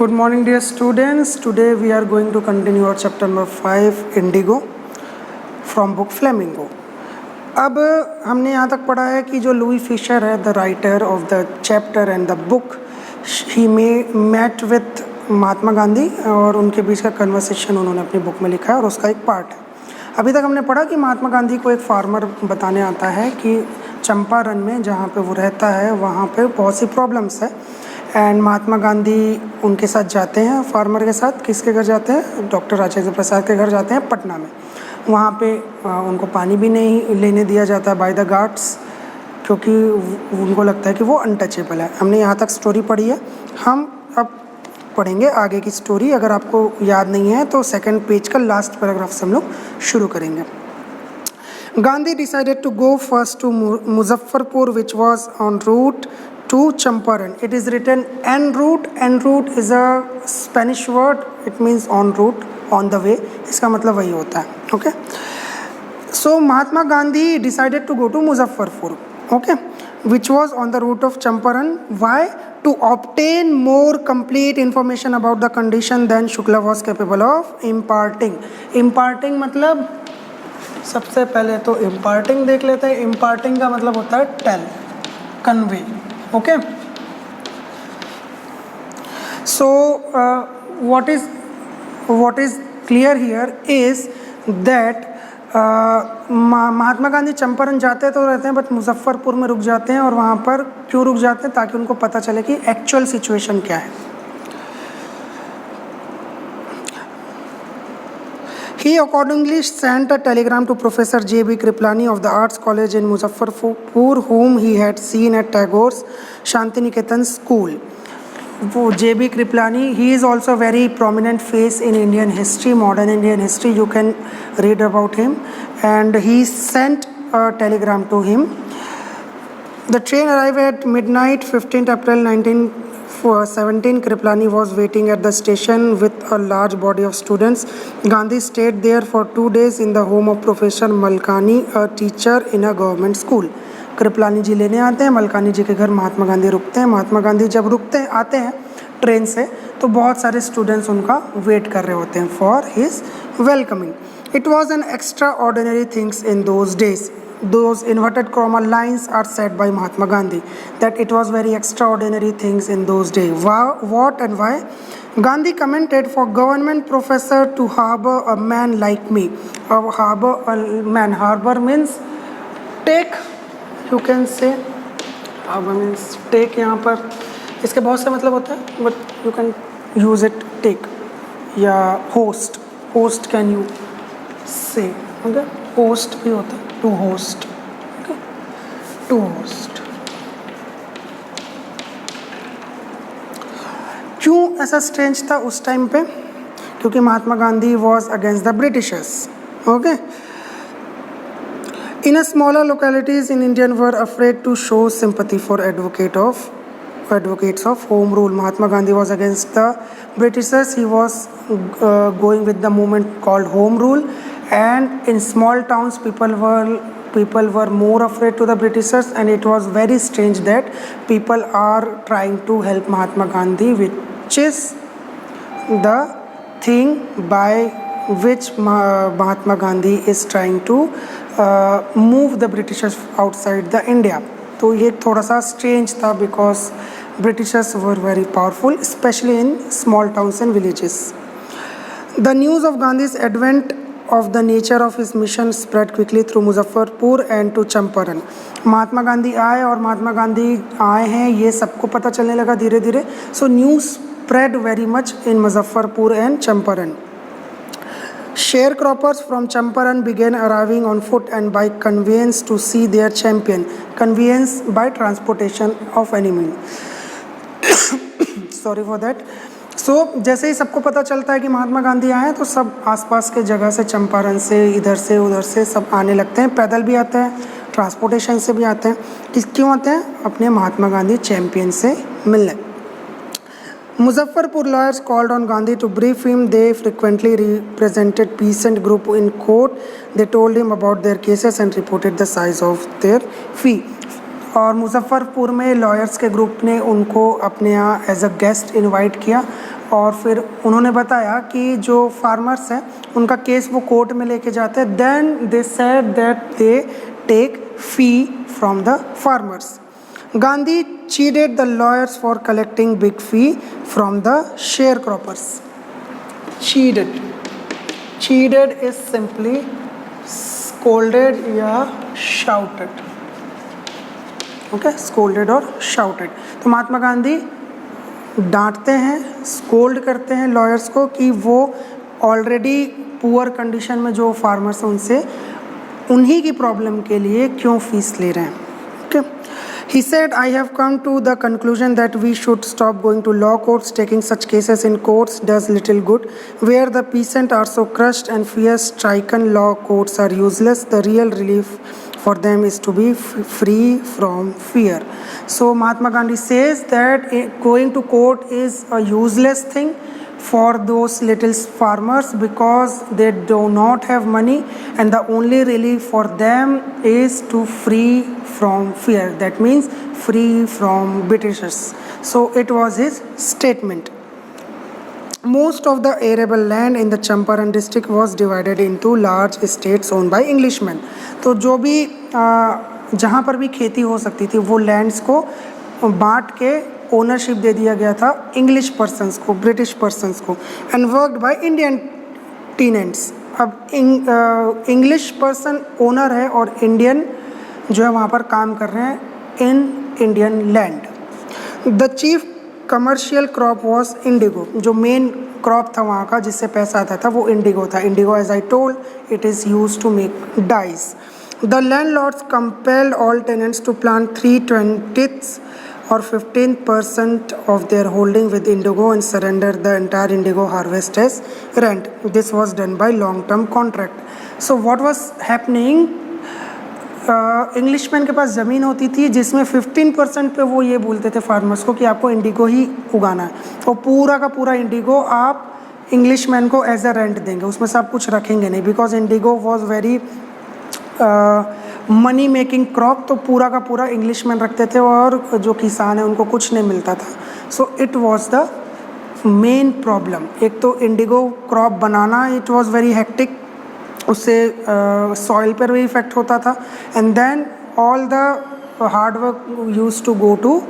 Good morning, dear students. Today we are going to continue our chapter number 5, Indigo, from book Flamingo. अब हमने यहाँ तक पढ़ा है कि जो लुई फिशर है, the writer of the chapter and the book, he met with Mahatma Gandhi और उनके बीच का कन्वर्सेशन उन्होंने अपनी बुक में लिखा है और उसका एक पार्ट है. अभी तक हमने पढ़ा कि महात्मा गांधी को एक फार्मर बताने आता है कि चंपारण में जहाँ पे वो रहता है वहाँ पे बहुत सी प्रॉब्लम्स है एंड महात्मा गांधी उनके साथ जाते हैं, फार्मर के साथ. किसके घर जाते हैं? डॉक्टर राजेंद्र प्रसाद के घर जाते हैं पटना में. वहाँ पे उनको पानी भी नहीं लेने दिया जाता बाय द गार्ड्स क्योंकि उनको लगता है कि वो अनटचेबल है. हमने यहाँ तक स्टोरी पढ़ी है. हम अब पढ़ेंगे आगे की स्टोरी. अगर आपको याद नहीं है तो सेकंड पेज का लास्ट पैराग्राफ से हम लोग शुरू करेंगे. Gandhi decided to go first to Muzaffarpur, which was en route to Champaran. It is written en route. En route is a Spanish word. It means en route, on the way. इसका मतलब वही होता है. Okay. So Mahatma Gandhi decided to go to Muzaffarpur. Okay, which was on the route of Champaran. Why? To obtain more complete information about the condition than Shukla was capable of imparting. Imparting मतलब सबसे पहले तो imparting देख लेते हैं. Imparting का मतलब होता है tell, convey. Okay, so what is clear here is that Mahatma Gandhi Champaran जाते तो रहते हैं बट मुजफ्फरपुर में रुक जाते हैं. और वहाँ पर क्यों रुक जाते हैं? ताकि उनको पता चले कि एक्चुअल सिचुएशन क्या है. He accordingly sent a telegram to Professor J.B. Kriplani of the Arts College in Muzaffarpur, whom he had seen at Tagore's Shantiniketan school. J.B. Kriplani, he is also a very prominent face in Indian history, modern Indian history. You can read about him. And he sent a telegram to him. The train arrived at midnight, 15th April 1917. Kriplani was waiting at the station with a large body of students. Gandhi stayed there for 2 days in the home of Professor Malkani, a teacher in a government school. Kripalani जी लेने आते हैं, मलकानी जी के घर महात्मा गांधी रुकते हैं. महात्मा गांधी जब आते हैं ट्रेन से तो बहुत सारे स्टूडेंट्स उनका वेट कर रहे होते हैं for his welcoming. It was an extra ordinary things in those days. Those inverted comma lines are said by Mahatma Gandhi that it was very extraordinary things in those days. What and why? Gandhi commented, for government professor to harbor a man like me. Harbor a man. Harbor means take. You can say harbor means take. यहाँ पर इसके बहुत से मतलब होता है but you can use it take. या host. Host can you say. Okay? Host भी होता है. To host. Okay? To host. क्यों ऐसा स्ट्रेंज था उस टाइम पे? क्योंकि Mahatma Gandhi was against the Britishers. Okay, in a smaller localities in Indian were afraid to show sympathy for advocates of home rule. Mahatma Gandhi was against the Britishers. He was going with the movement called home rule. And in small towns, people were more afraid to the Britishers, and it was very strange that people are trying to help Mahatma Gandhi, which is the thing by which Mahatma Gandhi is trying to move the Britishers outside the India. तो ये थोड़ा सा strange था because Britishers were very powerful, especially in small towns and villages. The news of Gandhi's advent of the nature of his mission spread quickly through Muzaffarpur and to Champaran. Mahatma Gandhi आए और महात्मा गांधी आए हैं ये सबको पता चलने लगा धीरे धीरे. So news spread very much in Muzaffarpur and Champaran. Sharecroppers from Champaran began arriving on foot and by conveyance to see their champion. Conveyance by transportation of any means. Sorry for that. So जैसे ही सबको पता चलता है कि महात्मा गांधी आए हैं तो सब आसपास के जगह से, चंपारण से, इधर से उधर से सब आने लगते हैं. पैदल भी आते हैं, ट्रांसपोर्टेशन से भी आते हैं. क्यों आते हैं? अपने महात्मा गांधी चैम्पियन से मिलने. Muzaffarpur lawyers called on Gandhi to brief him. They frequently represented peasant group in court. They told him about their cases and reported the size of their fee. और मुजफ्फरपुर में लॉयर्स के ग्रुप ने उनको अपने यहाँ as a guest invite किया और फिर उन्होंने बताया कि जो फार्मर्स हैं उनका केस वो कोर्ट में लेके जाते हैं, then they said that they take fee from the farmers. Gandhi cheated the lawyers for collecting big fee from the sharecroppers. Cheated. Cheated is simply scolded या shouted. Okay, scolded और shouted. तो महात्मा गांधी डांटते हैं, scold करते हैं lawyers को कि वो ऑलरेडी पुअर कंडीशन में जो फार्मर्स हैं उनसे उन्हीं की प्रॉब्लम के लिए क्यों फीस ले रहे हैं. Okay. He said, I have come to the conclusion that we should stop going to law courts. Taking such cases in courts does little good. Where the peasant are so crushed and fear-stricken, law courts are useless. The real relief for them is to be free from fear. So Mahatma Gandhi says that going to court is a useless thing for those little farmers because they do not have money, and the only relief for them is to free from fear. That means free from Britishers. So it was his statement. Most of the arable land in the Champaran district was divided into large estates owned by Englishmen. तो जो भी जहाँ पर भी खेती हो सकती थी वो लैंड्स को बांट के ओनरशिप दे दिया गया था इंग्लिश पर्सन्स को, ब्रिटिश पर्सन्स को, and worked by Indian tenants. अब इंग्लिश पर्सन ओनर है और इंडियन जो है वहाँ पर काम कर रहे हैं in Indian land. The chief commercial crop was Indigo. जो मेन क्रॉप था वहाँ का जिससे पैसा आता था वो इंडिगो था. Indigo, as I told, it is use to make dyes. The landlords compelled all tenants to plant 3/20 or 15% of their holding with indigo and surrender the entire indigo harvest as rent. This was done by long-term contract. So what was happening? Englishman के पास ज़मीन होती थी जिसमें 15% पे वो ये बोलते थे फार्मर्स को कि आपको इंडिगो ही उगाना है, और पूरा का पूरा इंडिगो आप इंग्लिशमैन को एज अ रेंट देंगे, उसमें से आप कुछ रखेंगे नहीं, because Indigo was very money making crop. तो पूरा का पूरा इंग्लिशमैन रखते थे और जो किसान है उनको कुछ नहीं मिलता था. So it was the main problem. एक तो इंडिगो क्रॉप बनाना, इट वाज वेरी हेक्टिक, उससे सॉइल पर भी इफेक्ट होता था, and then all the hard work use to go to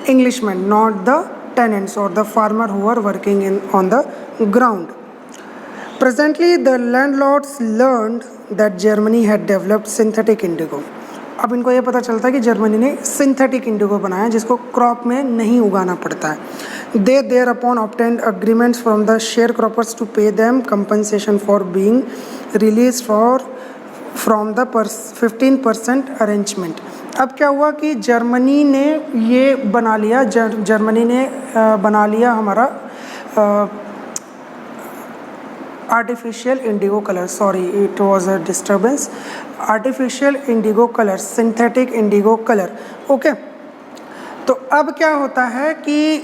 Englishman, not the tenants or the farmer who are working on the ground. Presently, the landlords learned that Germany had developed synthetic indigo. अब इनको ये पता चलता है कि Germany ने synthetic Indigo बनाया जिसको क्रॉप में नहीं उगाना पड़ता है. They thereupon obtained agreements from the sharecroppers to pay them compensation for being released from the 15% arrangement. अब क्या हुआ कि जर्मनी ने ये बना लिया, जर्मनी ने बना लिया हमारा artificial Indigo colour, sorry it was a disturbance, artificial Indigo colour, synthetic Indigo colour. Okay, तो अब क्या होता है कि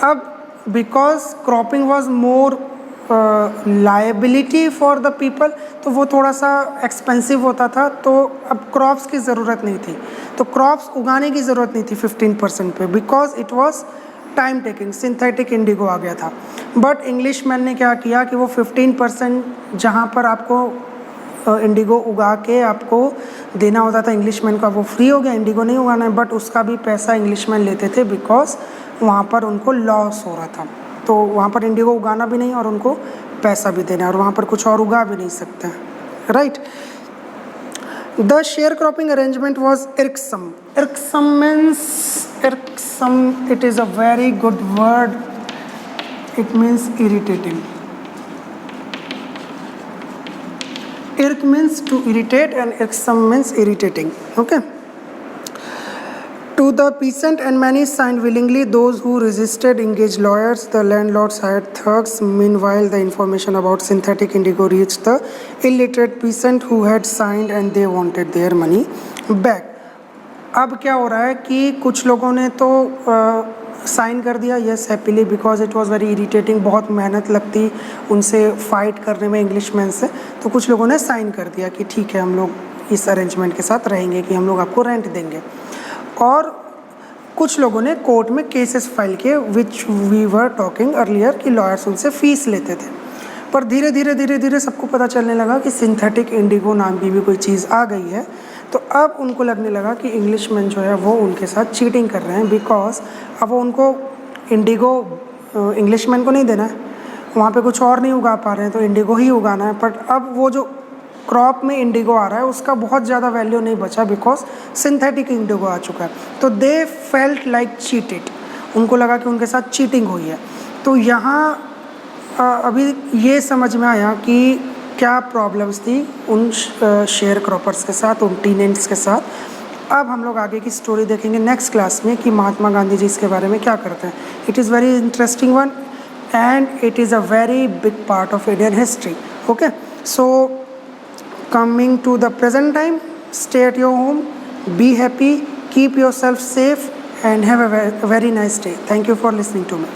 अब because cropping was more liability for the people, तो वो थोड़ा सा एक्सपेंसिव होता था, तो अब क्रॉप्स की ज़रूरत नहीं थी, तो क्रॉप्स उगाने की ज़रूरत नहीं थी 15% पे, because it was time taking. Synthetic indigo आ गया था. बट इंग्लिश मैन ने क्या किया कि वो 15% जहाँ पर आपको इंडिगो उगा के आपको देना होता था इंग्लिश मैन का, वो फ्री हो गया, इंडिगो नहीं उगाना है, बट उसका भी पैसा इंग्लिश मैन लेते थे बिकॉज वहाँ पर उनको लॉस हो रहा था. तो वहाँ पर इंडिगो उगाना भी नहीं और उनको पैसा भी देना, और वहाँ पर कुछ और उगा भी नहीं सकते, right. The share cropping arrangement was irksome. Irksome means, it is a very good word. It means irritating. Irk means to irritate and irksome means irritating. Okay. To the peasant, and many signed willingly. Those who resisted engaged lawyers. The landlords hired thugs. Meanwhile, the information about synthetic indigo reached the illiterate peasant who had signed, and they wanted their money back. अब क्या हो रहा है कि कुछ लोगों ने तो साइन कर दिया, yes happily, because it was very irritating, बहुत मेहनत लगती उनसे फाइट करने में इंग्लिशमैन से, तो कुछ लोगों ने साइन कर दिया कि ठीक है हम लोग इस अरेंजमेंट के साथ रहेंगे कि हम लोग आपको रेंट देंगे. और कुछ लोगों ने कोर्ट में केसेस फाइल किए which we were talking earlier कि लॉयर्स उनसे फ़ीस लेते थे। पर धीरे धीरे सबको पता चलने लगा कि सिंथेटिक इंडिगो नाम की भी कोई चीज़ आ गई है। तो अब उनको लगने लगा कि इंग्लिशमैन जो है वो उनके साथ चीटिंग कर रहे हैं, बिकॉज अब वो उनको इंडिगो इंग्लिशमैन को नहीं देना है, वहाँ पे कुछ और नहीं उगा पा रहे हैं तो इंडिगो ही उगाना है। बट अब वो जो क्रॉप में इंडिगो आ रहा है उसका बहुत ज़्यादा वैल्यू नहीं बचा बिकॉज सिंथेटिक इंडिगो आ चुका है। तो दे फेल्ट लाइक चीटेड, उनको लगा कि उनके साथ चीटिंग हुई है। तो यहाँ अभी ये समझ में आया कि क्या प्रॉब्लम्स थी उन शेयर क्रॉपर्स के साथ, उन टीनेंट्स के साथ। अब हम लोग आगे की स्टोरी देखेंगे नेक्स्ट क्लास में कि महात्मा गांधी जी इसके बारे में क्या करते हैं। It is very interesting one and it is a very big part of Indian history. Okay, so coming to the present time, stay at your home, be happy, keep yourself safe and have a very nice day. Thank you for listening to me.